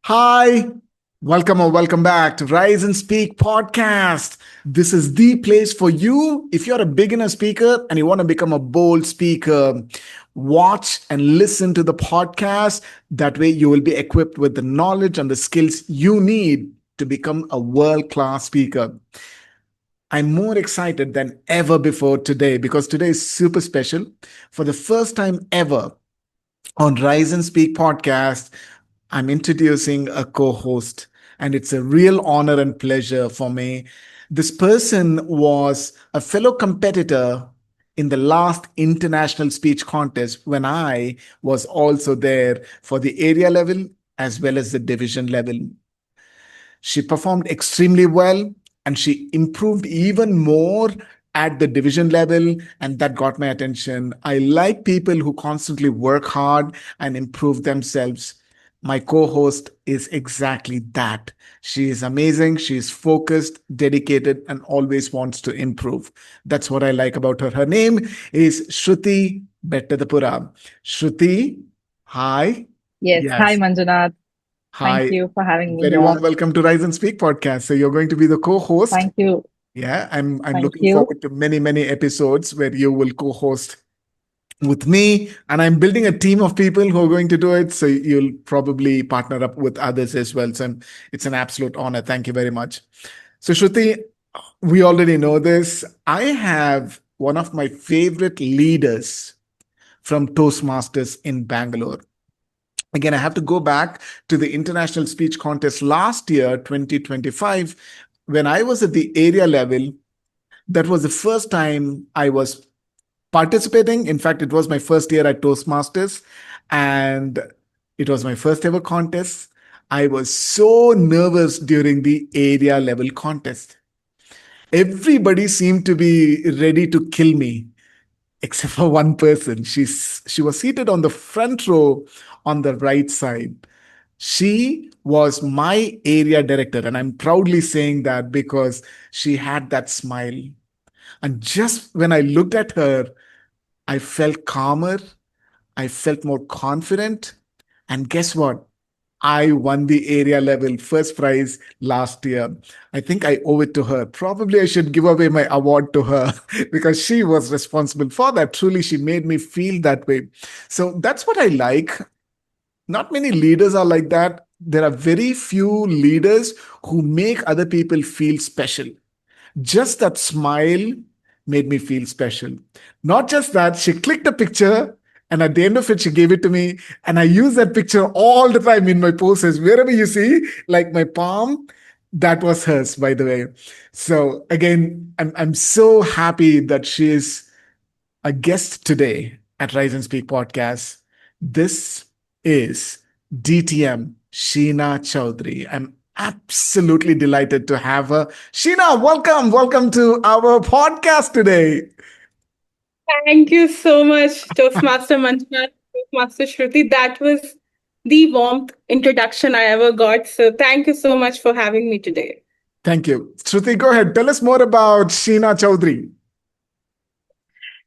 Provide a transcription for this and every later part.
Hi, welcome or welcome back to Rise and Speak podcast. This is the place for you if you're a beginner speaker and you want to become a bold speaker. Watch and listen to the podcast. That way, you will be equipped with the knowledge and the skills you need to become a world class speaker. I'm more excited than ever before today because today is super special. For the first time ever on Rise and Speak podcast, I'm introducing a co host, and it's a real honor and pleasure for me. This person was a fellow competitor in the last international speech contest when I was also there for the area level as well as the division level. She performed extremely well and she improved even more at the division level, and that got my attention. I like people who constantly work hard and improve themselves. My co host is exactly that. She is amazing. She is focused, dedicated, and always wants to improve. That's what I like about her. Her name is Shruthi Bettadapura. Shruthi, hi. Yes. Hi, Yes. Manjunath. Thank Hi. you for having me Very warm here. welcome to Rise and Speak podcast. So you're going to be the co-host. Thank you. Yeah, I'm Thank looking you. forward to many episodes where you will co-host with me, and I'm building a team of people who are going to do it. So you'll probably partner up with others as well. So it's an absolute honor. Thank you very much. So Shruti, we already know this. I have one of my favorite leaders from Toastmasters in Bangalore. Again, I have to go back to the international speech contest last year, 2025. When I was at the area level, that was the first time I was participating. In fact, it was my first year at Toastmasters, and it was my first ever contest. I was so nervous during the area level contest. Everybody seemed to be ready to kill me except for one person. She was seated on the front row on the right side. She was my area director, and I'm proudly saying that because she had that smile. And just when I looked at her, I felt calmer, I felt more confident. And guess what? I won the area level first prize last year. I think I owe it to her. Probably I should give away my award to her because she was responsible for that. Truly, she made me feel that way. So that's what I like. Not many leaders are like that. There are very few leaders who make other people feel special. Just that smile made me feel special. Not just that, she clicked a picture and at the end of it, she gave it to me. And I use that picture all the time in my poses. Wherever you see, like my palm, that was hers, by the way. So again, I'm so happy that she is a guest today at Rise and Speak podcast. This is DTM Sheena Chaudhary. I'm absolutely delighted to have her. Sheena, welcome. Welcome to our podcast today. Thank you so much, Toastmaster Manjunath, Toastmaster Shruti. That was the warmth introduction I ever got. So thank you so much for having me today. Thank you. Shruti, go ahead. Tell us more about Sheena Chaudhary.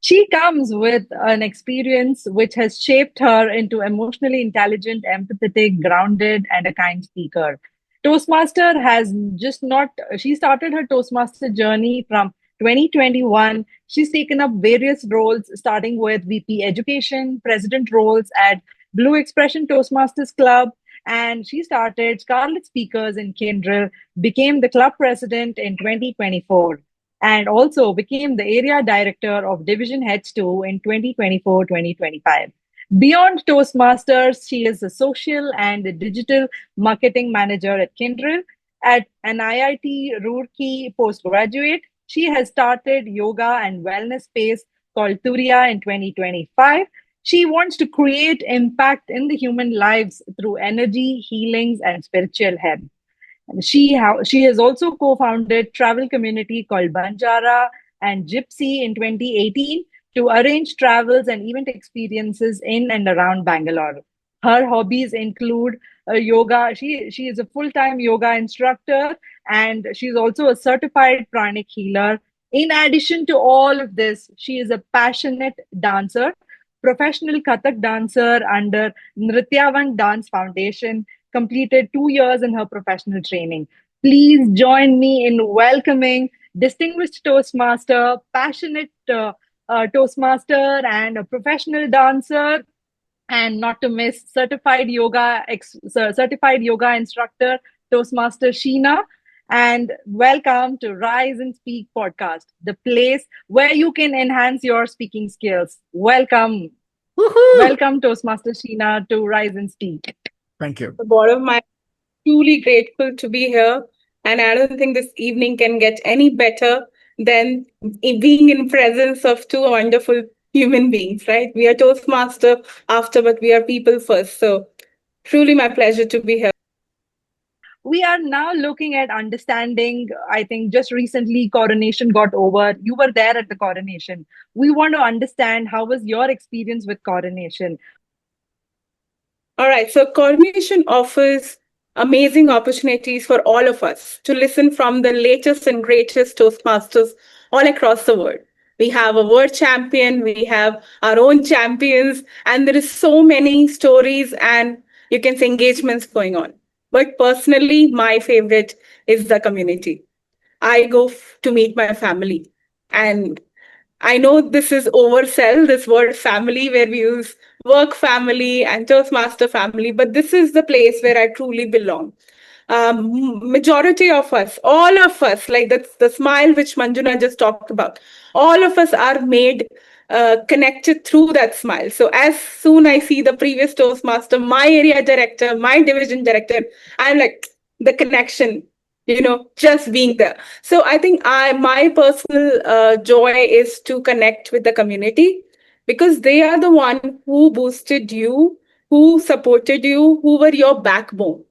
She comes with an experience which has shaped her into emotionally intelligent, empathetic, grounded, and a kind speaker. Toastmaster has just not, she started her Toastmaster journey from 2021. She's taken up various roles, starting with VP Education, President roles at Blue Expression Toastmasters Club, and she started Scarlet Speakers in Kindle, became the club president in 2024 and also became the area director of Division Heads 2 in 2024-2025. Beyond Toastmasters, she is a social and digital marketing manager at Kindle. At an IIT Roorkee postgraduate, she has started yoga and wellness space called Turiya in 2025. She wants to create impact in the human lives through energy, healings, and spiritual health. She has also co-founded travel community called Banjara and Gypsy in 2018 to arrange travels and event experiences in and around Bangalore. Her hobbies include yoga. She is a full-time yoga instructor and she's also a certified pranic healer. In addition to all of this, she is a passionate dancer, professional Kathak dancer under Nrityavan Dance Foundation. completed 2 years in her professional training. Please join me in welcoming distinguished Toastmaster, passionate Toastmaster, and a professional dancer, and not to miss certified yoga instructor, Toastmaster Sheena. And welcome to Rise and Speak podcast, the place where you can enhance your speaking skills. Welcome. Woohoo! Welcome, Toastmaster Sheena, to Rise and Speak. Thank you. The board of my truly grateful to be here. And I don't think this evening can get any better than being in presence of two wonderful human beings, right? We are Toastmaster after, but we are people first. So truly my pleasure to be here. We are now looking at understanding. I think just recently Coronation got over. You were there at the Coronation. We want to understand how was your experience with Coronation. All right. So Coronation offers amazing opportunities for all of us to listen from the latest and greatest Toastmasters all across the world. We have a world champion, we have our own champions, and there is so many stories and you can say engagements going on. But personally, my favorite is the community. I go to meet my family. And I know this is oversell, this word family, where we use work family and Toastmaster family, but this is the place where I truly belong. Majority of us, all of us, like that's the smile which Manjuna just talked about, all of us are made connected through that smile. So as soon I see the previous Toastmaster, my area director, my division director, I'm like the connection, just being there. So I think my personal joy is to connect with the community because they are the one who boosted you, who supported you, who were your backbone,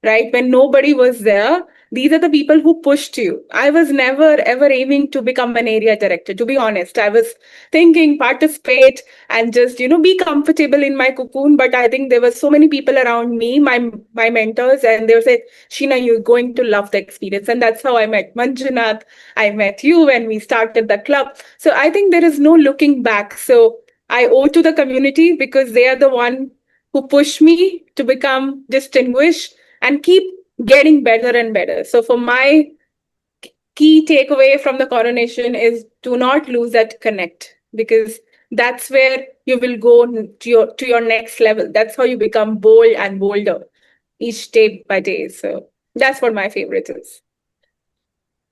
right? When nobody was there, these are the people who pushed you. I was never ever aiming to become an area director, to be honest. I was thinking participate and just, be comfortable in my cocoon. But I think there were so many people around me, my mentors, and they would say, Sheena, you're going to love the experience. And that's how I met Manjunath. I met you when we started the club. So I think there is no looking back. So I owe to the community because they are the one who push me to become distinguished and keep getting better and better. So for my key takeaway from the Coronation is do not lose that connect because that's where you will go to your next level. That's how you become bold and bolder each day by day. So that's what my favorite is.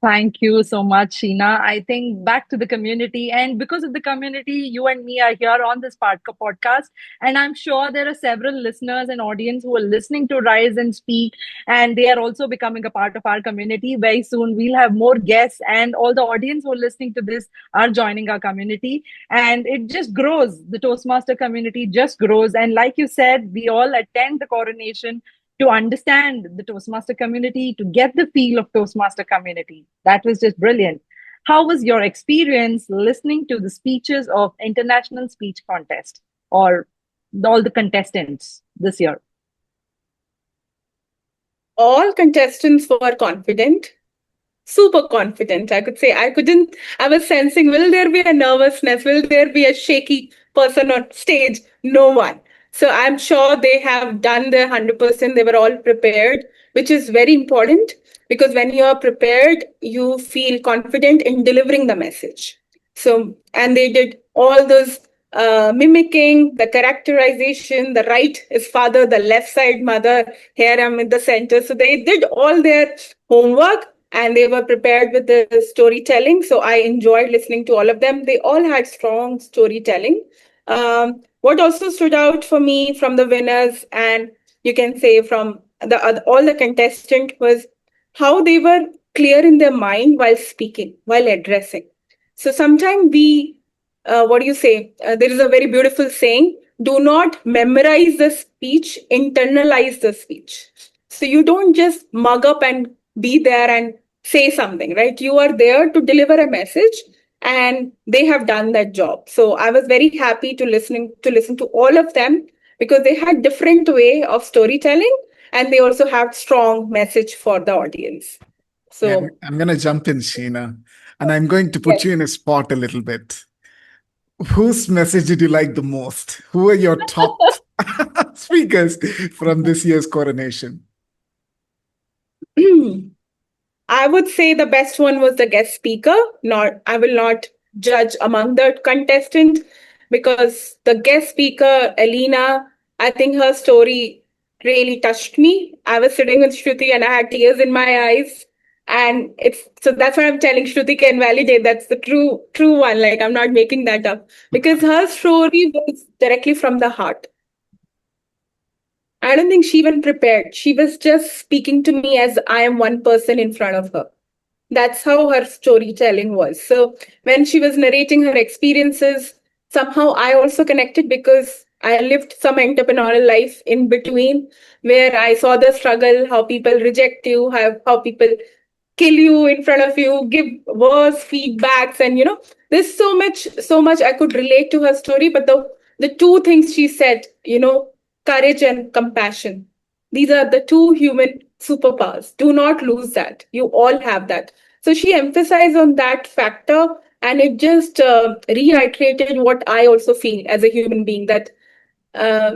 Thank you so much, Sheena. I think back to the community, and because of the community, you and me are here on this podcast. And I'm sure there are several listeners and audience who are listening to Rise and Speak, and they are also becoming a part of our community. Very soon, we'll have more guests, and all the audience who are listening to this are joining our community, and it just grows. The Toastmaster community just grows, and like you said, we all attend the Coronation to understand the Toastmaster community, to get the feel of Toastmaster community. That was just brilliant. How was your experience listening to the speeches of International Speech Contest or all the contestants this year? All contestants were confident, super confident. I could say I was sensing, will there be a nervousness? Will there be a shaky person on stage? No one. So I'm sure they have done their 100%. They were all prepared, which is very important because when you are prepared, you feel confident in delivering the message. So, and they did all those mimicking, the characterization, the right is father, the left side mother, here I'm in the center. So they did all their homework and they were prepared with the storytelling. So I enjoyed listening to all of them. They all had strong storytelling. What also stood out for me from the winners and you can say from all the contestants was how they were clear in their mind while speaking, while addressing. So sometimes what do you say? There is a very beautiful saying, do not memorize the speech, internalize the speech. So you don't just mug up and be there and say something, right? You are there to deliver a message and they have done that job. So I was very happy to listen to all of them because they had different way of storytelling and they also have strong message for the audience. So Yeah, I'm going to jump in, Sheena, and I'm going to put you in a spot a little bit. Whose message did you like the most? Who are your top speakers from this year's coronation? I would say the best one was the guest speaker. Not, I will not judge among the contestant because the guest speaker, Alina, I think her story really touched me. I was sitting with Shruti and I had tears in my eyes. And it's so that's what I'm telling Shruti can validate. That's the true one. Like I'm not making that up because her story was directly from the heart. I don't think she even prepared. She was just speaking to me as I am one person in front of her. That's how her storytelling was. So when she was narrating her experiences, somehow I also connected because I lived some entrepreneurial life in between where I saw the struggle, how people reject you, how people kill you in front of you, give worse feedbacks, and there's so much I could relate to her story. But the two things she said, courage and compassion. These are the two human superpowers. Do not lose that. You all have that. So she emphasized on that factor, and it just reiterated what I also feel as a human being that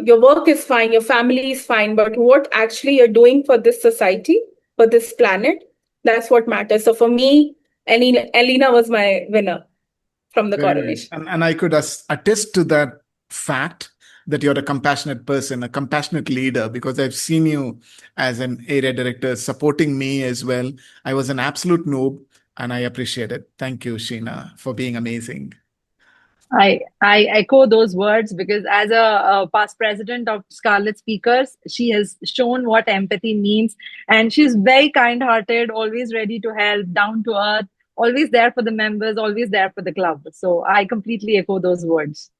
your work is fine, your family is fine, but what actually you're doing for this society, for this planet, that's what matters. So for me, Elena was my winner from the Very nice. coronation. And I could attest to that fact that you're a compassionate person, a compassionate leader, because I've seen you as an area director supporting me as well. I was an absolute noob and I appreciate it. Thank you, Sheena, for being amazing. I echo those words because as a past president of Scarlet Speakers, she has shown what empathy means, and she's very kind-hearted, always ready to help, down to earth, always there for the members, always there for the club. So I completely echo those words.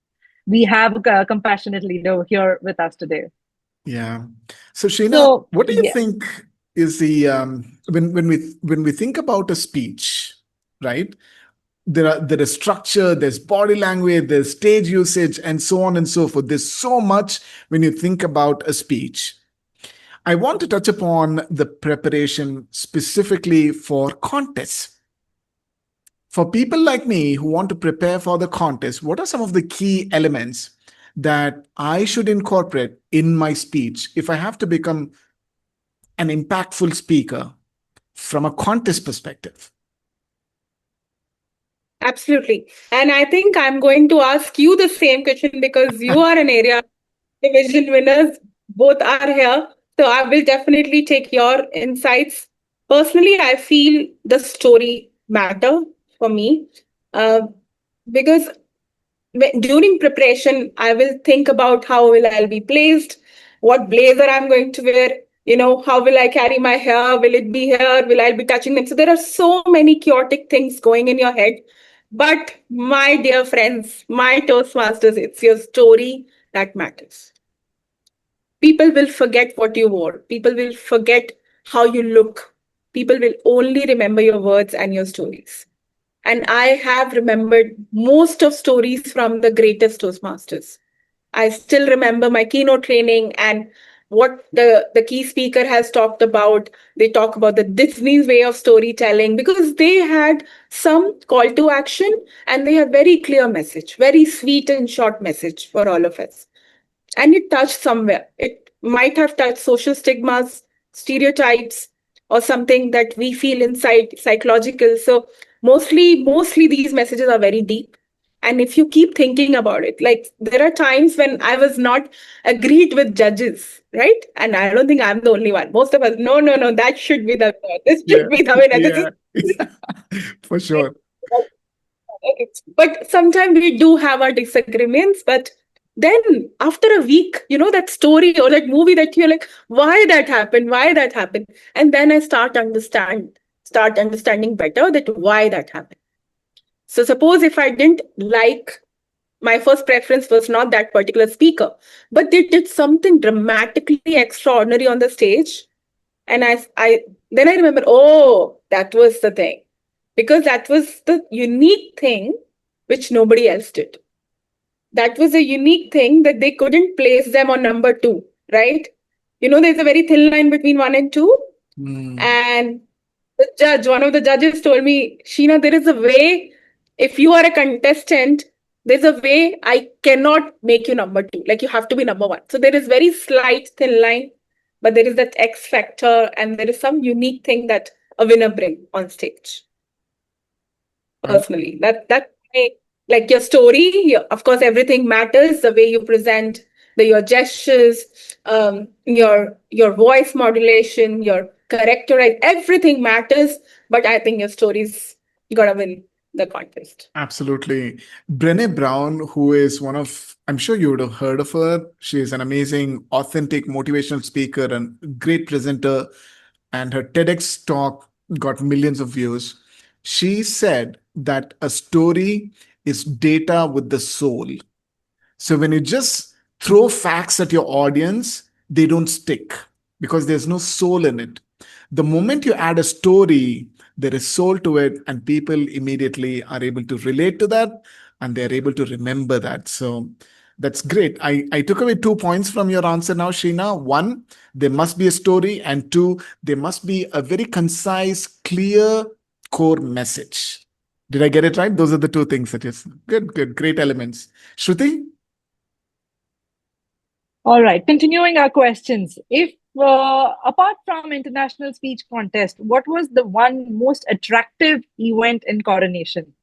We have a compassionate leader here with us today. Yeah. So Sheena, So what do you yeah, think is the when we think about a speech, right? There is structure, there's body language, there's stage usage, and so on and so forth. There's so much when you think about a speech. I want to touch upon the preparation specifically for contests. For people like me who want to prepare for the contest, what are some of the key elements that I should incorporate in my speech if I have to become an impactful speaker from a contest perspective? Absolutely. And I think I'm going to ask you the same question because you are an area division winners. Both are here. So I will definitely take your insights. Personally, I feel the story matter for me because during preparation, I will think about how will I be placed, what blazer I'm going to wear, how will I carry my hair? Will it be here? Will I be touching them? So there are so many chaotic things going in your head. But my dear friends, my Toastmasters, it's your story that matters. People will forget what you wore. People will forget how you look. People will only remember your words and your stories. And I have remembered most of stories from the greatest Toastmasters. I still remember my keynote training and what the key speaker has talked about. They talk about the Disney's way of storytelling because they had some call to action and they had very clear message, very sweet and short message for all of us. And it touched somewhere. It might have touched social stigmas, stereotypes, or something that we feel inside psychological. So mostly these messages are very deep. And if you keep thinking about it, like there are times when I was not agreed with judges, right? And I don't think I'm the only one. Most of us, no, that should be the winner. This Yeah, should be the winner. This yeah, is for sure. okay. But sometimes we do have our disagreements, but then after a week, that story or that movie that you're like, why that happened? Why that happened? And then I start understanding better that why that happened. So suppose if I didn't like my first preference was not that particular speaker, but they did something dramatically extraordinary on the stage. And I then I remember, oh, that was the thing. Because that was the unique thing which nobody else did. That was a unique thing that they couldn't place them on number two, right? There's a very thin line between one and two. And one of the judges told me, Sheena, there is a way, if you are a contestant, there's a way I cannot make you number two. Like you have to be number one. So there is very slight thin line, but there is that X factor, and there is some unique thing that a winner bring on stage. Personally, that like your story. Of course, everything matters. The way you present, your gestures, your voice modulation, your character, everything matters. But I think your stories, you gotta win the contest. Absolutely. Brené Brown, who is one of, I'm sure you would have heard of her. She is an amazing, authentic, motivational speaker and great presenter. And her TEDx talk got millions of views. She said that a story is data with the soul. So when you just throw facts at your audience, they don't stick because there's no soul in it. The moment you add a story, there is soul to it, and people immediately are able to relate to that and they're able to remember that. So that's great. I took away 2 points from your answer now, Sheena. One, there must be a story, and two, there must be a very concise, clear core message. Did I get it right? Those are the two things that is good, great elements. Shruti? All right, continuing our questions. If apart from international speech contest, what was the one most attractive event in Coronation?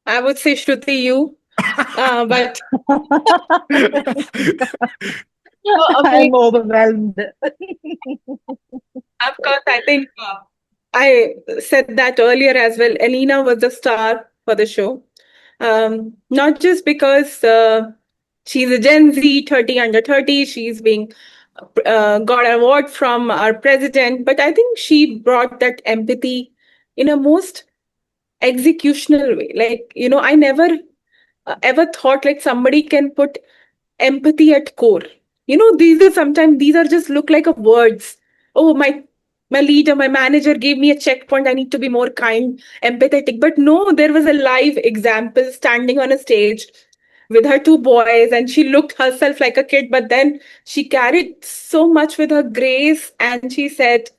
I would say Shruti, you, but I'm overwhelmed. of course, I think I said that earlier as well. Elena was the star for the show. Not just because she's a Gen Z, 30 under 30, she's being got an award from our president, but I think she brought that empathy in a most executional way. Like, I never ever thought like somebody can put empathy at core. These are just look like a words. Oh, my leader, my manager gave me a checkpoint. I need to be more kind, empathetic. But no, there was a live example standing on a stage with her two boys, and she looked herself like a kid, but then she carried so much with her grace, and she said,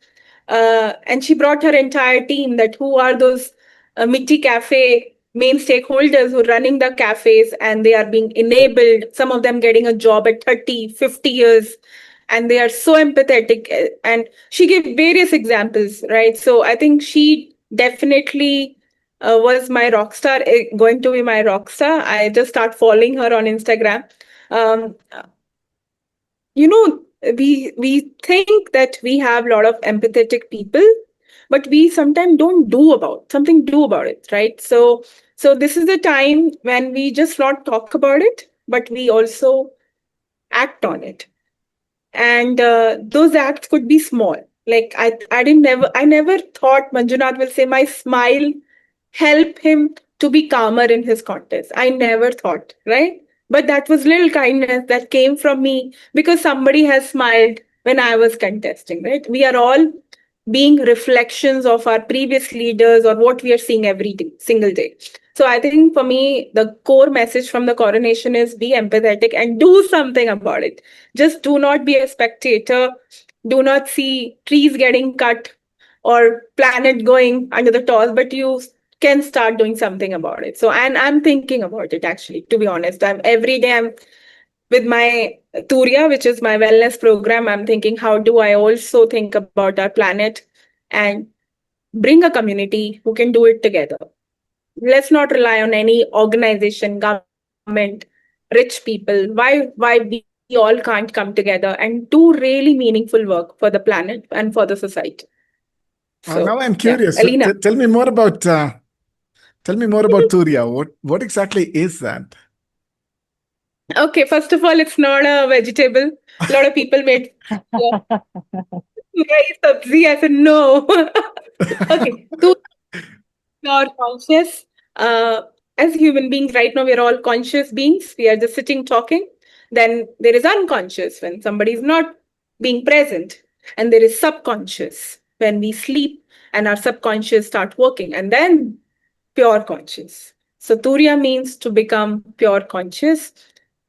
and she brought her entire team, that who are those Mitti Cafe main stakeholders who are running the cafes, and they are being enabled, some of them getting a job at 30, 50 years, and they are so empathetic. And she gave various examples, right? So I think she definitely was my rock star, going to be my rock star. I just start following her on Instagram. Um, we think that we have a lot of empathetic people, but we sometimes don't do about it, right? So this is the time when we just not talk about it, but we also act on it. And those acts could be small. Like I never thought Manjunath will say my smile help him to be calmer in his contest. I never thought, right? But that was little kindness that came from me because somebody has smiled when I was contesting, right? We are all being reflections of our previous leaders or what we are seeing every day, single day. So I think for me, the core message from the coronation is be empathetic and do something about it. Just do not be a spectator. Do not see trees getting cut or planet going under the toss, but you can start doing something about it. So, and I'm thinking about it actually, to be honest. Every day I'm with my Turiya, which is my wellness program. I'm thinking, how do I also think about our planet and bring a community who can do it together? Let's not rely on any organization, government, rich people. Why we all can't come together and do really meaningful work for the planet and for the society? So Now I'm yeah, curious. Alina. Tell me more about Turiya. What exactly is that? Okay, first of all, it's not a vegetable. A lot of people made rice sabzi. I said no. Okay, two are conscious. As human beings, right now we're all conscious beings. We are just sitting talking. Then there is unconscious when somebody is not being present, and there is subconscious when we sleep and our subconscious start working, and then pure conscious. So Turiya means to become pure conscious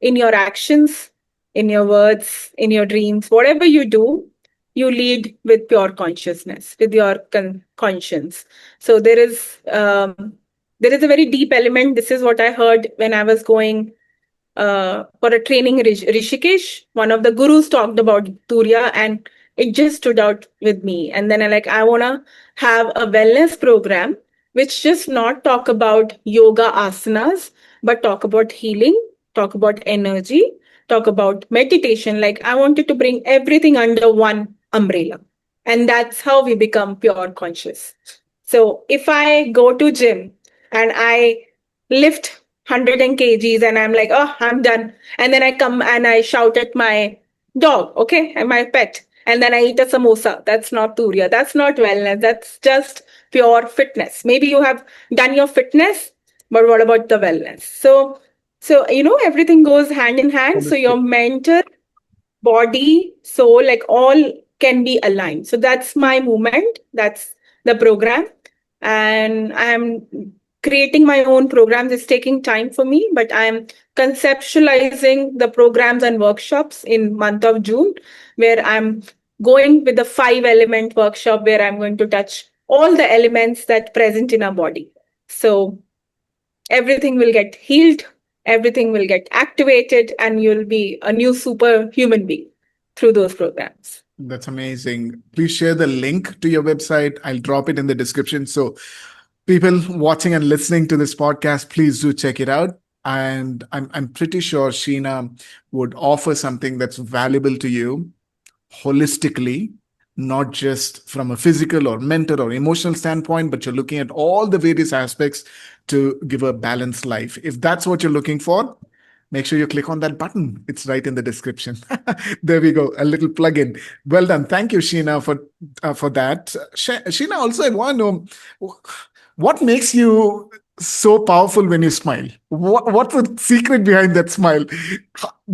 in your actions, in your words, in your dreams, whatever you do, you lead with pure consciousness, with your conscience. So there is there is a very deep element. This is what I heard when I was going for a training in Rishikesh. One of the gurus talked about Turiya, and it just stood out with me. And then I want to have a wellness program which just not talk about yoga asanas, but talk about healing, talk about energy, talk about meditation. Like I wanted to bring everything under one umbrella. And that's how we become pure conscious. So if I go to gym and I lift 100 kgs and I'm like, oh, I'm done. And then I come and I shout at my dog, okay, and my pet. And then I eat a samosa. That's not Turiya. That's not wellness. That's just pure fitness. Maybe you have done your fitness, but what about the wellness? So everything goes hand in hand. So your Holistic. mental, body, soul, like all can be aligned. So that's my movement. That's the program. And I'm creating my own programs. It's taking time for me, but I'm conceptualizing the programs and workshops in month of June, where I'm going with the 5 element workshop where I'm going to touch all the elements that present in our body. So everything will get healed, everything will get activated, and you'll be a new super human being through those programs. That's amazing. Please share the link to your website. I'll drop it in the description. So people watching and listening to this podcast, please do check it out. And I'm pretty sure Sheena would offer something that's valuable to you holistically, not just from a physical or mental or emotional standpoint, but you're looking at all the various aspects to give a balanced life. If that's what you're looking for, make sure you click on that button. It's right in the description. There we go. A little plug-in. Well done. Thank you, Sheena, for that. Sheena, also, I want to know what makes you so powerful when you smile. What's the secret behind that smile?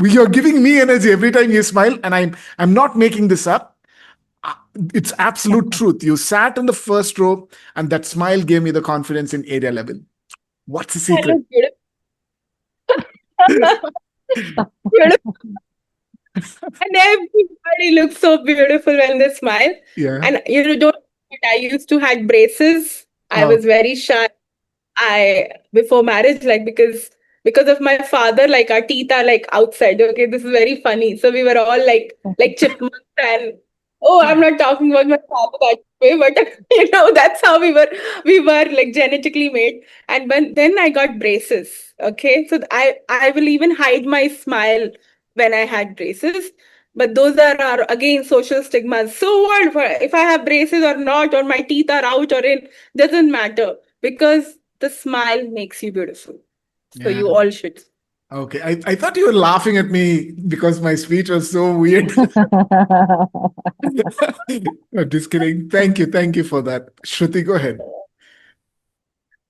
You're giving me energy every time you smile, and I'm not making this up. It's absolute truth. You sat in the first row, and that smile gave me the confidence in area level. What's the I secret? look beautiful. Beautiful. And everybody looks so beautiful when they smile. Yeah. And don't. I used to had braces. I Oh, was very shy. Before marriage, because of my father, like our teeth are like outside. Okay, this is very funny. So we were all like chipmunks, and oh, I'm not talking about my father that way, but that's how we were like genetically made. And then I got braces. Okay, so I will even hide my smile when I had braces. But those are again social stigmas. So what if I have braces or not, or my teeth are out or in, doesn't matter, because the smile makes you beautiful. So yeah. you all should. Okay. I thought you were laughing at me because my speech was so weird. No, just kidding. Thank you. Thank you for that. Shruti, go ahead.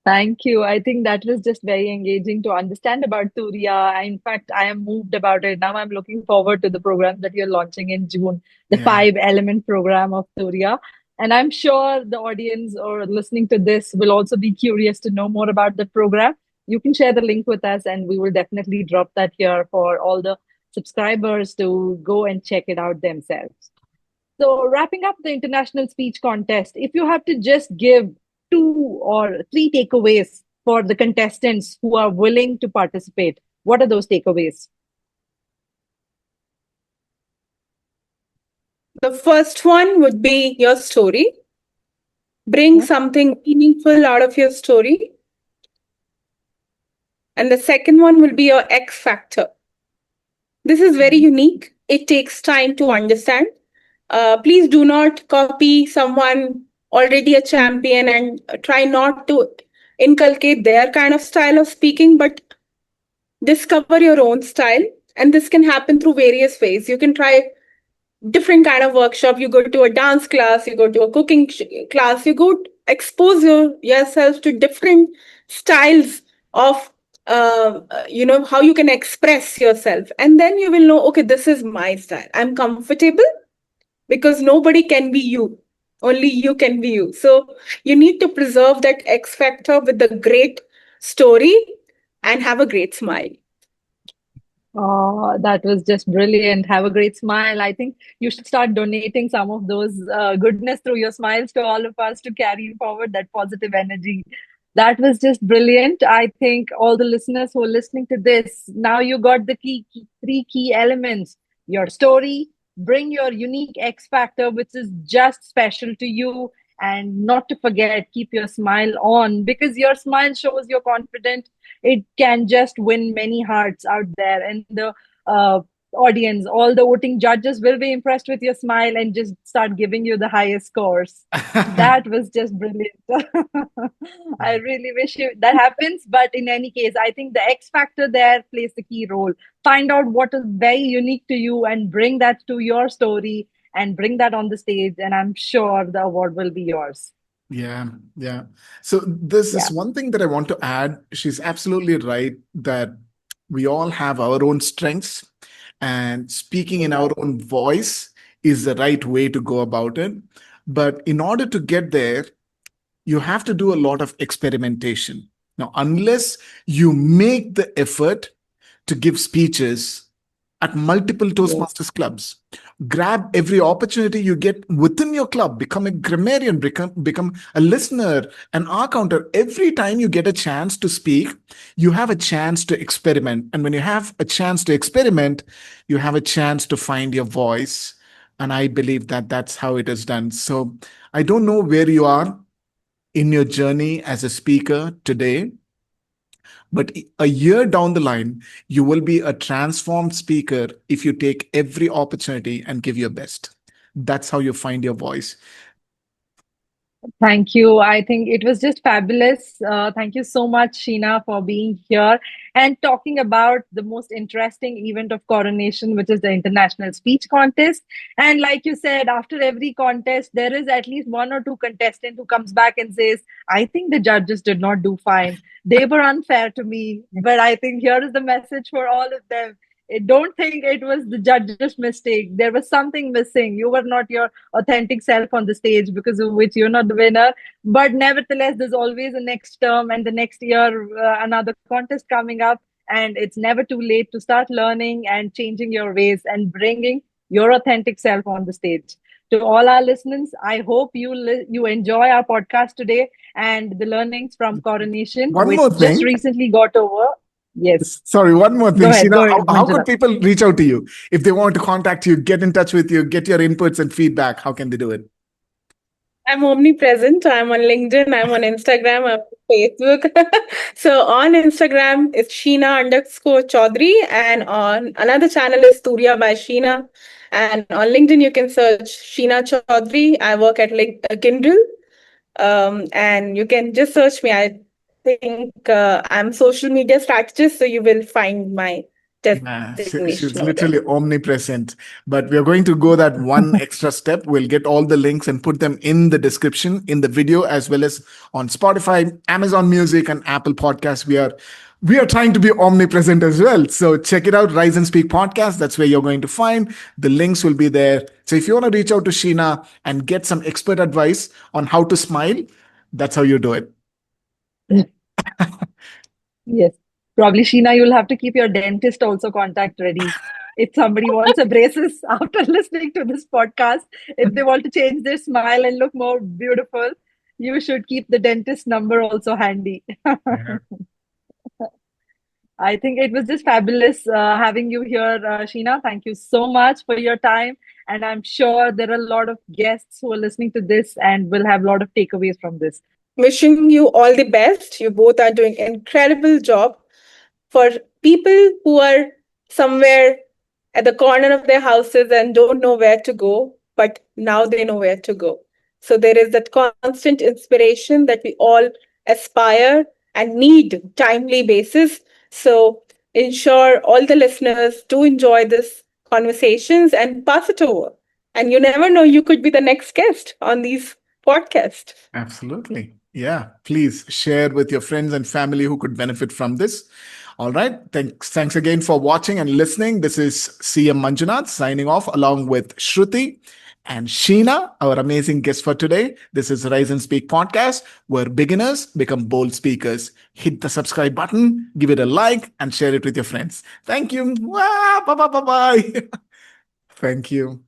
Thank you. I think that was just very engaging to understand about Turiya. In fact, I am moved about it. Now I'm looking forward to the program that you're launching in June, the Yeah. 5 element program of Turiya. And I'm sure the audience or listening to this will also be curious to know more about the program. You can share the link with us, and we will definitely drop that here for all the subscribers to go and check it out themselves. So, wrapping up the international speech contest, if you have to just give 2 or 3 takeaways for the contestants who are willing to participate, what are those takeaways? The first one would be your story. Bring something meaningful out of your story. And the second one will be your X factor. This is very unique. It takes time to understand. Please do not copy someone already a champion and try not to inculcate their kind of style of speaking, but discover your own style. And this can happen through various ways. You can try different kind of workshop. You go to a dance class, you go to a cooking class, you go expose yourself to different styles of how you can express yourself, and then you will know, okay, this is my style. I'm comfortable because nobody can be you, only you can be you. So you need to preserve that X factor with a great story and have a great smile. Oh, that was just brilliant. Have a great smile. I think you should start donating some of those goodness through your smiles to all of us to carry forward that positive energy. That was just brilliant. I think all the listeners who are listening to this, now you got the three key elements: your story, bring your unique X factor, which is just special to you, and not to forget, keep your smile on, because your smile shows you're confident. It can just win many hearts out there. And the uh, audience, all the voting judges will be impressed with your smile and just start giving you the highest scores. That was just brilliant. I really wish that happens. But in any case, I think the X factor there plays the key role. Find out what is very unique to you and bring that to your story and bring that on the stage. And I'm sure the award will be yours. Yeah, yeah. So this Yeah. is one thing that I want to add. She's absolutely right that we all have our own strengths, and speaking in our own voice is the right way to go about it. But in order to get there, you have to do a lot of experimentation. Now, unless you make the effort to give speeches at multiple Toastmasters clubs, grab every opportunity you get within your club, become a grammarian, become a listener, an R counter. Every time you get a chance to speak, you have a chance to experiment. And when you have a chance to experiment, you have a chance to find your voice. And I believe that that's how it is done. So I don't know where you are in your journey as a speaker today, but a year down the line, you will be a transformed speaker if you take every opportunity and give your best. That's how you find your voice. Thank you. I think it was just fabulous. Thank you so much, Sheena, for being here and talking about the most interesting event of Coronation, which is the International Speech Contest. And like you said, after every contest, there is at least one or two contestant who comes back and says, I think the judges did not do fine. They were unfair to me. But I think here is the message for all of them. Don't think it was the judge's mistake. There was something missing. You were not your authentic self on the stage, because of which you're not the winner. But nevertheless, there's always a next term and the next year, another contest coming up. And it's never too late to start learning and changing your ways and bringing your authentic self on the stage. To all our listeners, I hope you enjoy our podcast today and the learnings from Coronation, One which more just thing. recently got over. Yes. Sorry, one more thing. Sheena, Go ahead, how could Manjula. people reach out to you if they want to contact you, get in touch with you, get your inputs and feedback? How can they do it? I'm omnipresent. I'm on LinkedIn. I'm on Instagram. I'm on Facebook. So on Instagram, it's Sheena_Chaudhary. And on another channel is Turiya by Sheena. And on LinkedIn, you can search Sheena Chaudhary. I work at Kindle. And you can just search me. I think I'm social media strategist. So you will find my Yeah, she's designation over there. literally omnipresent. But we are going to go that one extra step. We'll get all the links and put them in the description in the video, as well as on Spotify, Amazon Music, and Apple Podcasts. We are trying to be omnipresent as well. So check it out, Rise and Speak podcast. That's where you're going to find the links will be there. So if you want to reach out to Sheena and get some expert advice on how to smile, that's how you do it. Yes. Probably, Sheena, you'll have to keep your dentist also contact ready. If somebody wants a braces after listening to this podcast, if they want to change their smile and look more beautiful, you should keep the dentist number also handy. Yeah. I think it was just fabulous having you here, Sheena. Thank you so much for your time. And I'm sure there are a lot of guests who are listening to this and will have a lot of takeaways from this. Wishing you all the best. You both are doing incredible job. For people who are somewhere at the corner of their houses and don't know where to go, but now they know where to go. So there is that constant inspiration that we all aspire and need timely basis. So ensure all the listeners do enjoy this conversations and pass it over. And you never know, you could be the next guest on these podcasts. Absolutely. Yeah. Please share with your friends and family who could benefit from this. All right. Thanks again for watching and listening. This is CM Manjunath signing off along with Shruthi and Sheena, our amazing guest for today. This is Rise and Speak podcast, where beginners become bold speakers. Hit the subscribe button, give it a like, and share it with your friends. Thank you. Bye bye bye bye. Thank you.